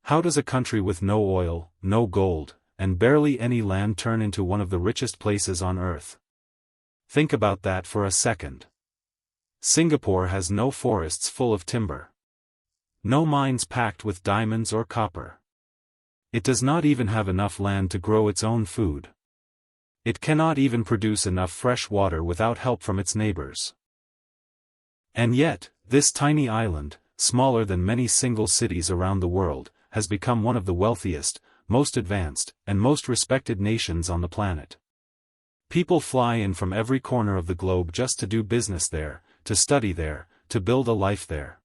How does a country with no oil, no gold, and barely any land turn into one of the richest places on Earth? Think about that for a second. Singapore has no forests full of timber. No mines packed with diamonds or copper. It does not even have enough land to grow its own food. It cannot even produce enough fresh water without help from its neighbors. And yet, this tiny island, smaller than many single cities around the world, has become one of the wealthiest, most advanced, and most respected nations on the planet. People fly in from every corner of the globe just to do business there, to study there, to build a life there.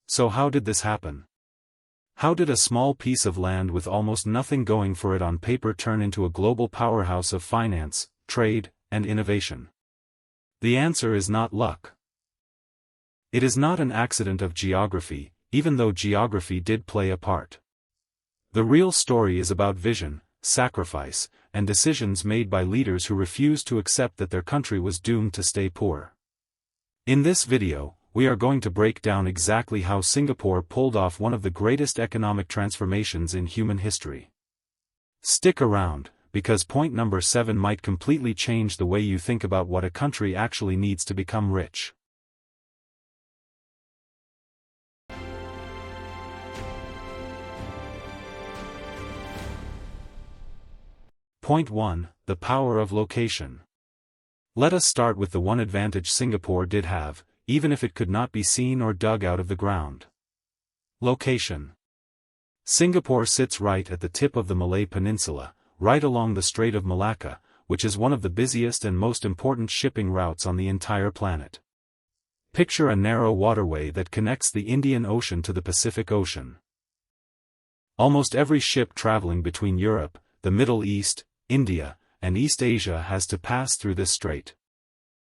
So how did this happen? How did a small piece of land with almost nothing going for it on paper turn into a global powerhouse of finance, trade, and innovation? The answer is not luck. It is not an accident of geography, even though geography did play a part. The real story is about vision, sacrifice, and decisions made by leaders who refused to accept that their country was doomed to stay poor. In this video, we are going to break down exactly how Singapore pulled off one of the greatest economic transformations in human history. Stick around, because point number 7 might completely change the way you think about what a country actually needs to become rich. Point 1. The power of location. Let us start with the one advantage Singapore did have, even if it could not be seen or dug out of the ground. Location. Singapore sits right at the tip of the Malay Peninsula, right along the Strait of Malacca, which is one of the busiest and most important shipping routes on the entire planet. Picture a narrow waterway that connects the Indian Ocean to the Pacific Ocean. Almost every ship traveling between Europe, the Middle East, India, and East Asia has to pass through this strait.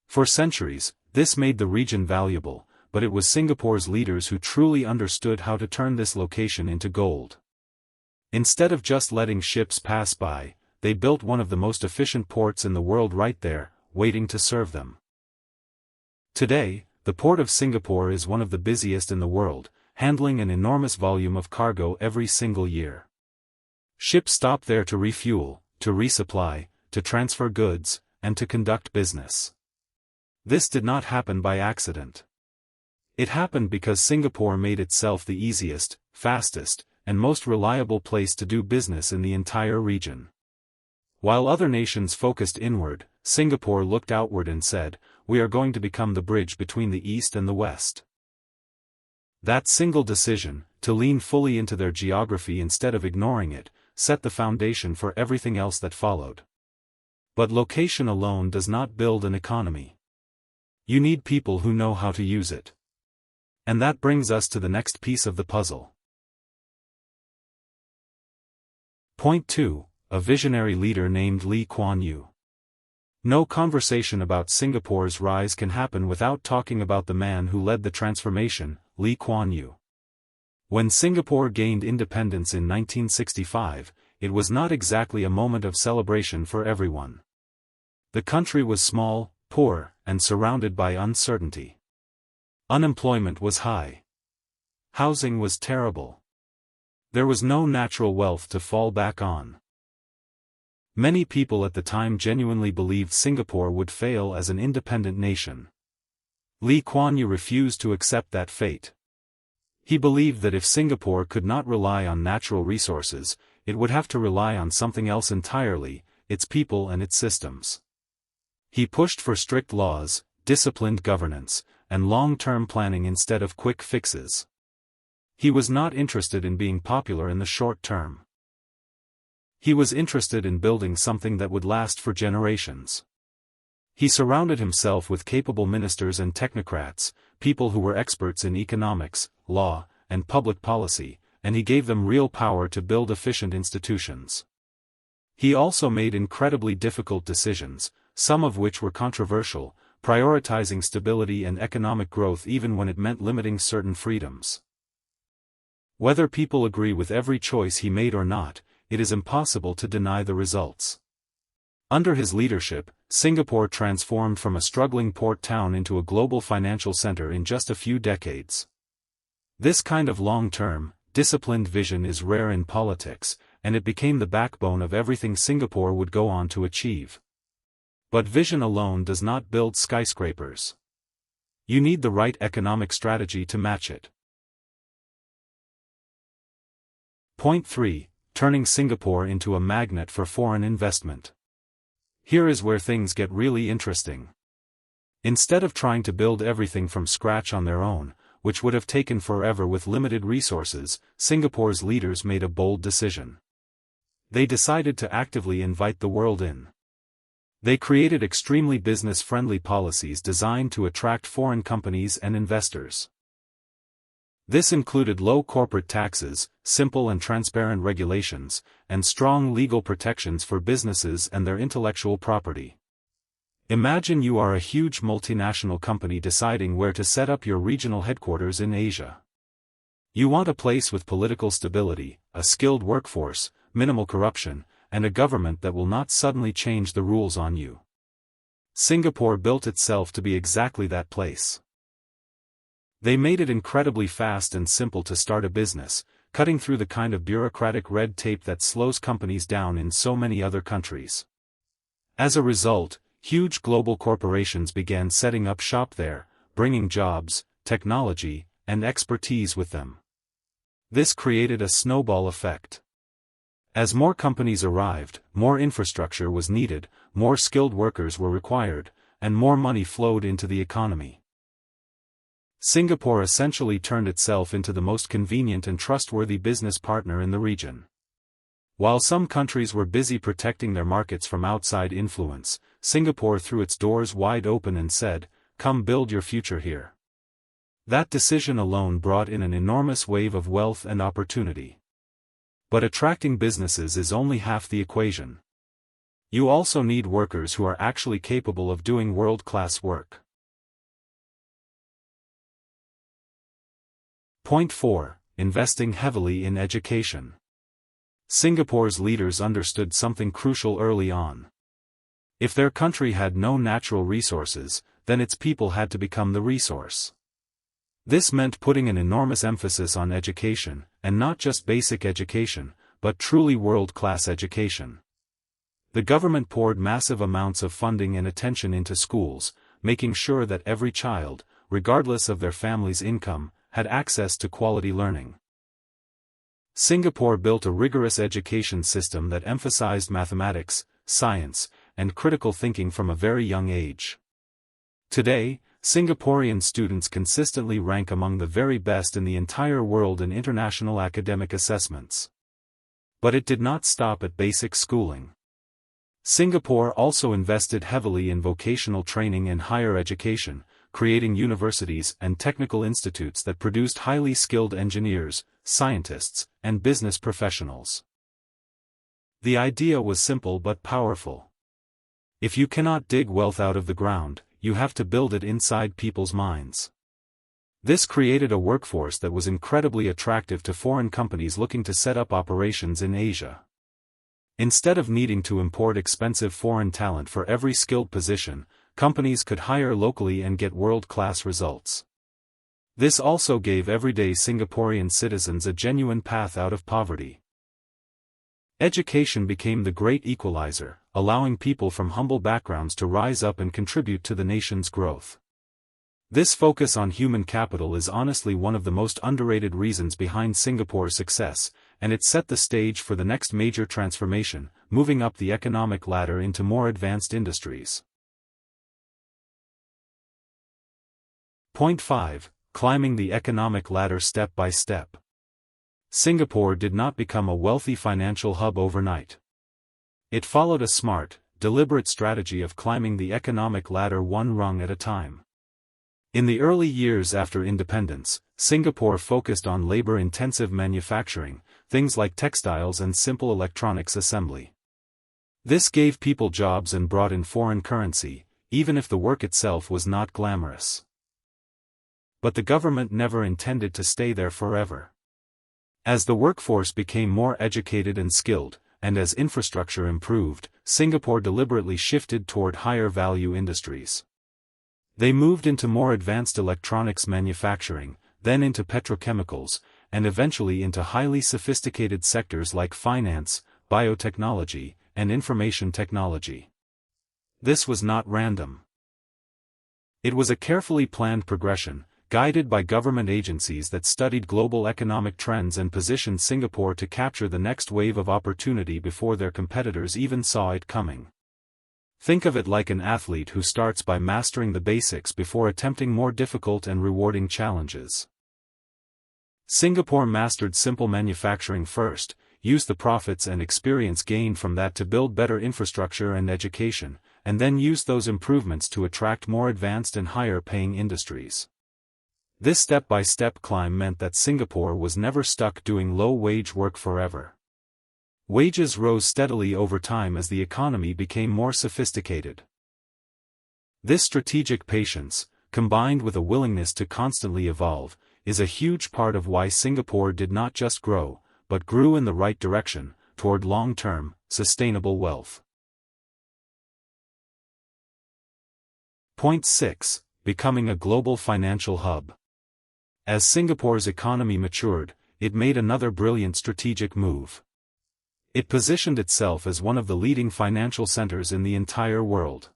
For centuries, this made the region valuable, but it was Singapore's leaders who truly understood how to turn this location into gold. Instead of just letting ships pass by, they built one of the most efficient ports in the world right there, waiting to serve them. Today, the port of Singapore is one of the busiest in the world, handling an enormous volume of cargo every single year. Ships stop there to refuel, to resupply, to transfer goods, and to conduct business. This did not happen by accident. It happened because Singapore made itself the easiest, fastest, and most reliable place to do business in the entire region. While other nations focused inward, Singapore looked outward and said, "We are going to become the bridge between the East and the West." That single decision, to lean fully into their geography instead of ignoring it, set the foundation for everything else that followed. But location alone does not build an economy. You need people who know how to use it. And that brings us to the next piece of the puzzle. Point 2. A visionary leader named Lee Kuan Yew. No conversation about Singapore's rise can happen without talking about the man who led the transformation, Lee Kuan Yew. When Singapore gained independence in 1965, it was not exactly a moment of celebration for everyone. The country was small, poor, and surrounded by uncertainty. Unemployment was high. Housing was terrible. There was no natural wealth to fall back on. Many people at the time genuinely believed Singapore would fail as an independent nation. Lee Kuan Yew refused to accept that fate. He believed that if Singapore could not rely on natural resources, it would have to rely on something else entirely, its people and its systems. He pushed for strict laws, disciplined governance, and long-term planning instead of quick fixes. He was not interested in being popular in the short term. He was interested in building something that would last for generations. He surrounded himself with capable ministers and technocrats, people who were experts in economics, law, and public policy, and he gave them real power to build efficient institutions. He also made incredibly difficult decisions, some of which were controversial, prioritizing stability and economic growth even when it meant limiting certain freedoms. Whether people agree with every choice he made or not, it is impossible to deny the results. Under his leadership, Singapore transformed from a struggling port town into a global financial center in just a few decades. This kind of long-term, disciplined vision is rare in politics, and it became the backbone of everything Singapore would go on to achieve. But vision alone does not build skyscrapers. You need the right economic strategy to match it. Point 3. Turning Singapore into a magnet for foreign investment. Here is where things get really interesting. Instead of trying to build everything from scratch on their own, which would have taken forever with limited resources, Singapore's leaders made a bold decision. They decided to actively invite the world in. They created extremely business-friendly policies designed to attract foreign companies and investors. This included low corporate taxes, simple and transparent regulations, and strong legal protections for businesses and their intellectual property. Imagine you are a huge multinational company deciding where to set up your regional headquarters in Asia. You want a place with political stability, a skilled workforce, minimal corruption, and a government that will not suddenly change the rules on you. Singapore built itself to be exactly that place. They made it incredibly fast and simple to start a business, cutting through the kind of bureaucratic red tape that slows companies down in so many other countries. As a result, huge global corporations began setting up shop there, bringing jobs, technology, and expertise with them. This created a snowball effect. As more companies arrived, more infrastructure was needed, more skilled workers were required, and more money flowed into the economy. Singapore essentially turned itself into the most convenient and trustworthy business partner in the region. While some countries were busy protecting their markets from outside influence, Singapore threw its doors wide open and said, "Come build your future here." That decision alone brought in an enormous wave of wealth and opportunity. But attracting businesses is only half the equation. You also need workers who are actually capable of doing world-class work. Point 4. Investing heavily in education. Singapore's leaders understood something crucial early on. If their country had no natural resources, then its people had to become the resource. This meant putting an enormous emphasis on education, and not just basic education, but truly world-class education. The government poured massive amounts of funding and attention into schools, making sure that every child, regardless of their family's income, had access to quality learning. Singapore built a rigorous education system that emphasized mathematics, science, and critical thinking from a very young age. Today, Singaporean students consistently rank among the very best in the entire world in international academic assessments. But it did not stop at basic schooling. Singapore also invested heavily in vocational training and higher education, creating universities and technical institutes that produced highly skilled engineers, scientists, and business professionals. The idea was simple but powerful. If you cannot dig wealth out of the ground, you have to build it inside people's minds. This created a workforce that was incredibly attractive to foreign companies looking to set up operations in Asia. Instead of needing to import expensive foreign talent for every skilled position, companies could hire locally and get world-class results. This also gave everyday Singaporean citizens a genuine path out of poverty. Education became the great equalizer, allowing people from humble backgrounds to rise up and contribute to the nation's growth. This focus on human capital is honestly one of the most underrated reasons behind Singapore's success, and it set the stage for the next major transformation, moving up the economic ladder into more advanced industries. Point 5. Climbing the economic ladder step by step. Singapore did not become a wealthy financial hub overnight. It followed a smart, deliberate strategy of climbing the economic ladder one rung at a time. In the early years after independence, Singapore focused on labor-intensive manufacturing, things like textiles and simple electronics assembly. This gave people jobs and brought in foreign currency, even if the work itself was not glamorous. But the government never intended to stay there forever. As the workforce became more educated and skilled, and as infrastructure improved, Singapore deliberately shifted toward higher-value industries. They moved into more advanced electronics manufacturing, then into petrochemicals, and eventually into highly sophisticated sectors like finance, biotechnology, and information technology. This was not random. It was a carefully planned progression, guided by government agencies that studied global economic trends and positioned Singapore to capture the next wave of opportunity before their competitors even saw it coming. Think of it like an athlete who starts by mastering the basics before attempting more difficult and rewarding challenges. Singapore mastered simple manufacturing first, used the profits and experience gained from that to build better infrastructure and education, and then used those improvements to attract more advanced and higher-paying industries. This step-by-step climb meant that Singapore was never stuck doing low-wage work forever. Wages rose steadily over time as the economy became more sophisticated. This strategic patience, combined with a willingness to constantly evolve, is a huge part of why Singapore did not just grow, but grew in the right direction, toward long-term, sustainable wealth. Point 6. Becoming a global financial hub. As Singapore's economy matured, it made another brilliant strategic move. It positioned itself as one of the leading financial centers in the entire world.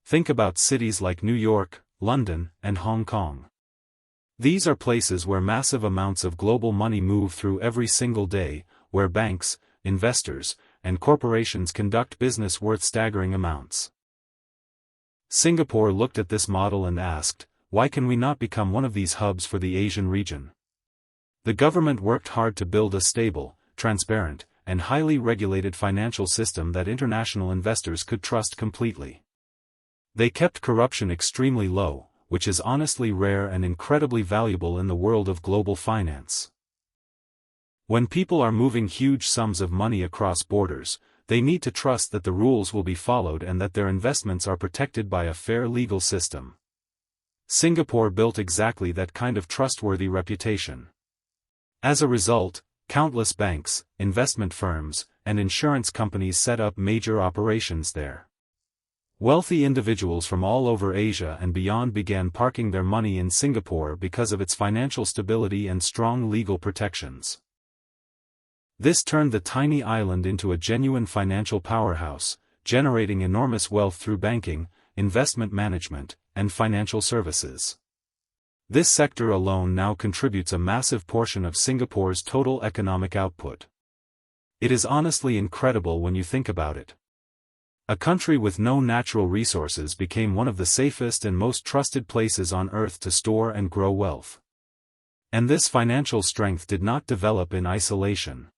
Think about cities like New York, London, and Hong Kong. These are places where massive amounts of global money move through every single day, where banks, investors, and corporations conduct business worth staggering amounts. Singapore looked at this model and asked, why can we not become one of these hubs for the Asian region? The government worked hard to build a stable, transparent, and highly regulated financial system that international investors could trust completely. They kept corruption extremely low, which is honestly rare and incredibly valuable in the world of global finance. When people are moving huge sums of money across borders, they need to trust that the rules will be followed and that their investments are protected by a fair legal system. Singapore built exactly that kind of trustworthy reputation. As a result, countless banks, investment firms, and insurance companies set up major operations there. Wealthy individuals from all over Asia and beyond began parking their money in Singapore because of its financial stability and strong legal protections. This turned the tiny island into a genuine financial powerhouse, generating enormous wealth through banking, investment management, and financial services. This sector alone now contributes a massive portion of Singapore's total economic output. It is honestly incredible when you think about it. A country with no natural resources became one of the safest and most trusted places on earth to store and grow wealth. And this financial strength did not develop in isolation.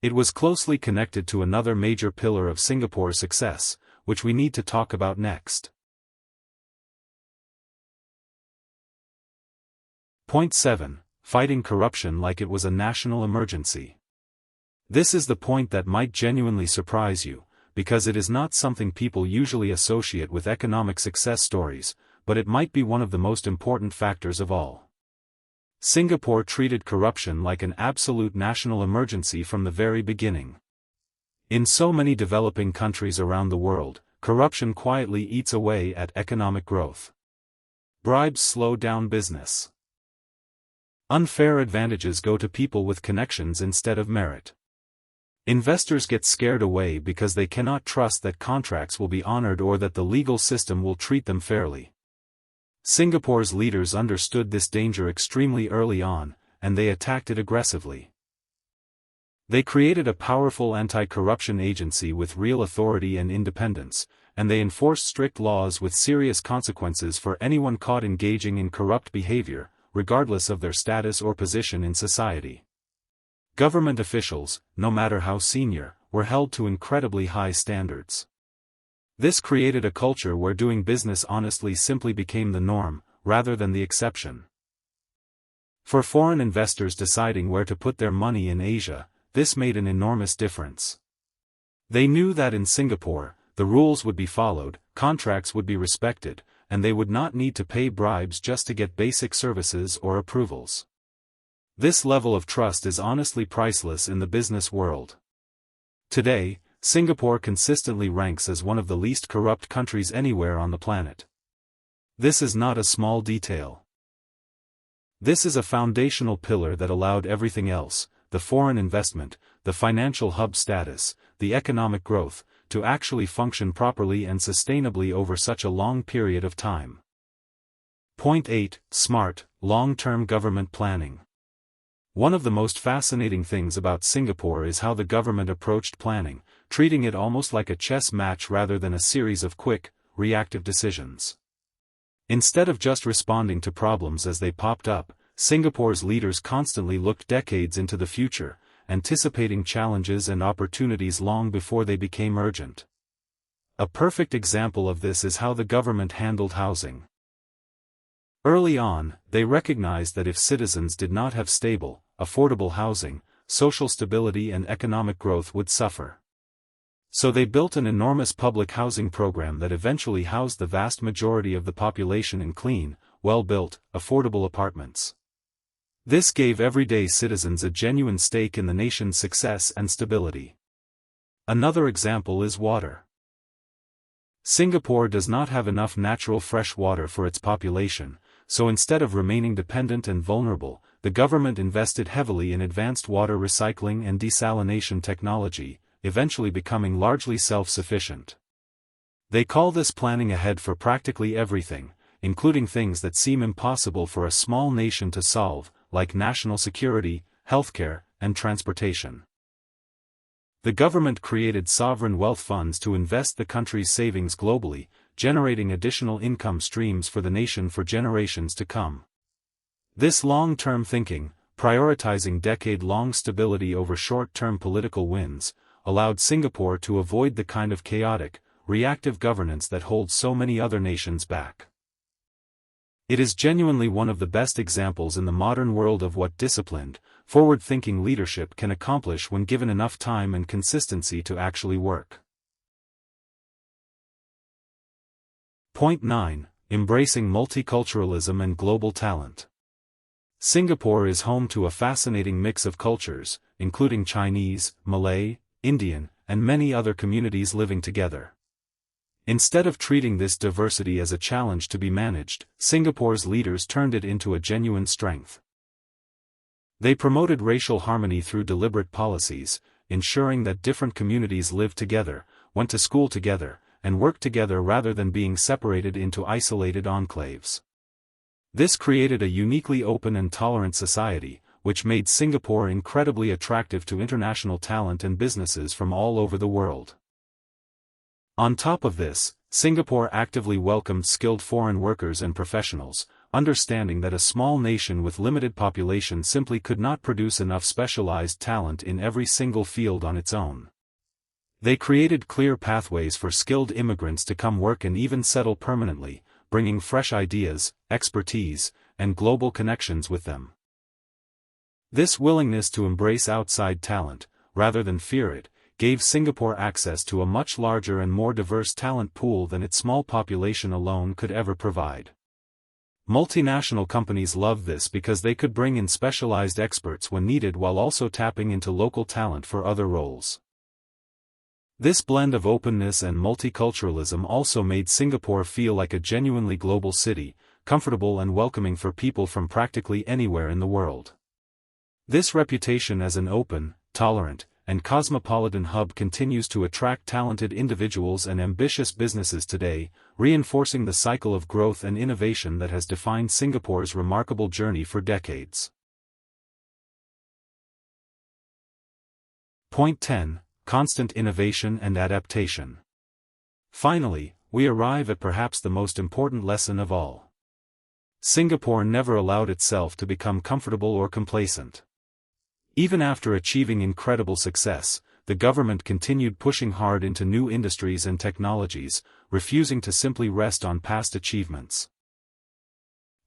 It was closely connected to another major pillar of Singapore's success, which we need to talk about next. Point 7. Fighting corruption like it was a national emergency. This is the point that might genuinely surprise you, because it is not something people usually associate with economic success stories, but it might be one of the most important factors of all. Singapore treated corruption like an absolute national emergency from the very beginning. In so many developing countries around the world, corruption quietly eats away at economic growth. Bribes slow down business. Unfair advantages go to people with connections instead of merit. Investors get scared away because they cannot trust that contracts will be honored or that the legal system will treat them fairly. Singapore's leaders understood this danger extremely early on, and they attacked it aggressively. They created a powerful anti-corruption agency with real authority and independence, and they enforced strict laws with serious consequences for anyone caught engaging in corrupt behavior, regardless of their status or position in society. Government officials, no matter how senior, were held to incredibly high standards. This created a culture where doing business honestly simply became the norm, rather than the exception. For foreign investors deciding where to put their money in Asia, this made an enormous difference. They knew that in Singapore, the rules would be followed, contracts would be respected, and they would not need to pay bribes just to get basic services or approvals. This level of trust is honestly priceless in the business world. Today, Singapore consistently ranks as one of the least corrupt countries anywhere on the planet. This is not a small detail. This is a foundational pillar that allowed everything else, the foreign investment, the financial hub status, the economic growth, to actually function properly and sustainably over such a long period of time. Point 8. Smart, long-term government planning. One of the most fascinating things about Singapore is how the government approached planning, treating it almost like a chess match rather than a series of quick, reactive decisions. Instead of just responding to problems as they popped up, Singapore's leaders constantly looked decades into the future, anticipating challenges and opportunities long before they became urgent. A perfect example of this is how the government handled housing. Early on, they recognized that if citizens did not have stable, affordable housing, social stability and economic growth would suffer. So they built an enormous public housing program that eventually housed the vast majority of the population in clean, well-built, affordable apartments. This gave everyday citizens a genuine stake in the nation's success and stability. Another example is water. Singapore does not have enough natural fresh water for its population, so instead of remaining dependent and vulnerable, the government invested heavily in advanced water recycling and desalination technology, eventually becoming largely self-sufficient. They call this planning ahead for practically everything, including things that seem impossible for a small nation to solve, like national security, healthcare, and transportation. The government created sovereign wealth funds to invest the country's savings globally, generating additional income streams for the nation for generations to come. This long-term thinking, prioritizing decade-long stability over short-term political wins, allowed Singapore to avoid the kind of chaotic, reactive governance that holds so many other nations back. It is genuinely one of the best examples in the modern world of what disciplined, forward-thinking leadership can accomplish when given enough time and consistency to actually work. Point 9. Embracing multiculturalism and global talent. Singapore is home to a fascinating mix of cultures, including Chinese, Malay, Indian, and many other communities living together. Instead of treating this diversity as a challenge to be managed, Singapore's leaders turned it into a genuine strength. They promoted racial harmony through deliberate policies, ensuring that different communities lived together, went to school together, and worked together rather than being separated into isolated enclaves. This created a uniquely open and tolerant society, which made Singapore incredibly attractive to international talent and businesses from all over the world. On top of this, Singapore actively welcomed skilled foreign workers and professionals, understanding that a small nation with limited population simply could not produce enough specialized talent in every single field on its own. They created clear pathways for skilled immigrants to come work and even settle permanently, bringing fresh ideas, expertise, and global connections with them. This willingness to embrace outside talent, rather than fear it, gave Singapore access to a much larger and more diverse talent pool than its small population alone could ever provide. Multinational companies loved this because they could bring in specialized experts when needed while also tapping into local talent for other roles. This blend of openness and multiculturalism also made Singapore feel like a genuinely global city, comfortable and welcoming for people from practically anywhere in the world. This reputation as an open, tolerant, and cosmopolitan hub continues to attract talented individuals and ambitious businesses today, reinforcing the cycle of growth and innovation that has defined Singapore's remarkable journey for decades. Point 10. Constant innovation and adaptation. Finally, we arrive at perhaps the most important lesson of all. Singapore never allowed itself to become comfortable or complacent. Even after achieving incredible success, the government continued pushing hard into new industries and technologies, refusing to simply rest on past achievements.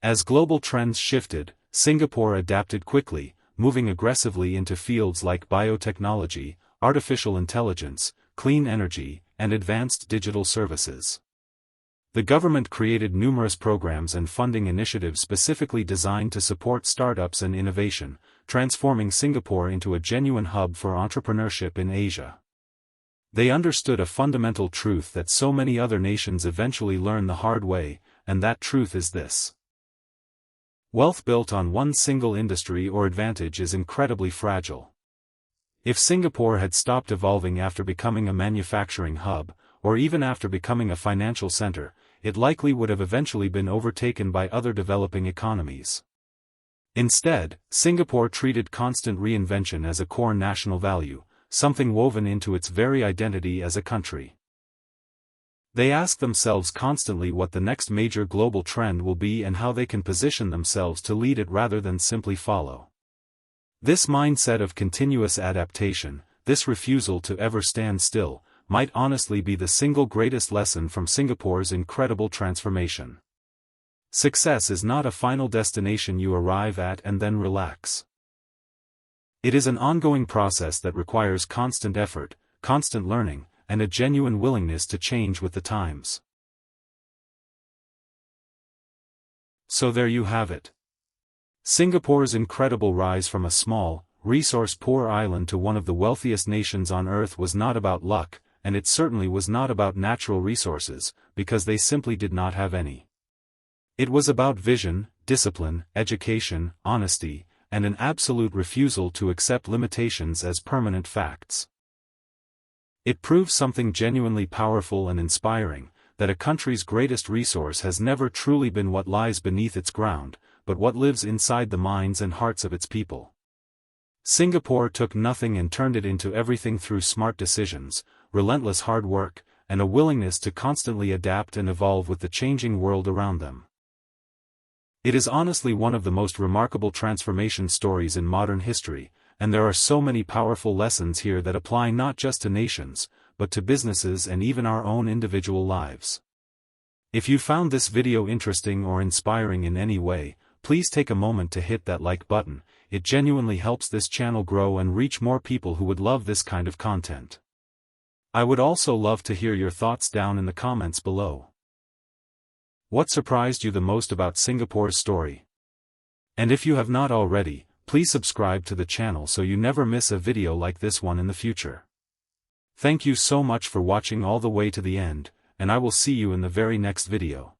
As global trends shifted, Singapore adapted quickly, moving aggressively into fields like biotechnology, artificial intelligence, clean energy, and advanced digital services. The government created numerous programs and funding initiatives specifically designed to support startups and innovation, transforming Singapore into a genuine hub for entrepreneurship in Asia. They understood a fundamental truth that so many other nations eventually learn the hard way, and that truth is this: Wealth built on one single industry or advantage is incredibly fragile. If Singapore had stopped evolving after becoming a manufacturing hub, or even after becoming a financial center, it likely would have eventually been overtaken by other developing economies. Instead, Singapore treated constant reinvention as a core national value, something woven into its very identity as a country. They ask themselves constantly what the next major global trend will be and how they can position themselves to lead it rather than simply follow. This mindset of continuous adaptation, this refusal to ever stand still, might honestly be the single greatest lesson from Singapore's incredible transformation. Success is not a final destination you arrive at and then relax. It is an ongoing process that requires constant effort, constant learning, and a genuine willingness to change with the times. So there you have it. Singapore's incredible rise from a small, resource-poor island to one of the wealthiest nations on earth was not about luck, and it certainly was not about natural resources, because they simply did not have any. It was about vision, discipline, education, honesty, and an absolute refusal to accept limitations as permanent facts. It proves something genuinely powerful and inspiring, that a country's greatest resource has never truly been what lies beneath its ground, but what lives inside the minds and hearts of its people. Singapore took nothing and turned it into everything through smart decisions, relentless hard work, and a willingness to constantly adapt and evolve with the changing world around them. It is honestly one of the most remarkable transformation stories in modern history, and there are so many powerful lessons here that apply not just to nations, but to businesses and even our own individual lives. If you found this video interesting or inspiring in any way, please take a moment to hit that like button. It genuinely helps this channel grow and reach more people who would love this kind of content. I would also love to hear your thoughts down in the comments below. What surprised you the most about Singapore's story? And if you have not already, please subscribe to the channel so you never miss a video like this one in the future. Thank you so much for watching all the way to the end, and I will see you in the very next video.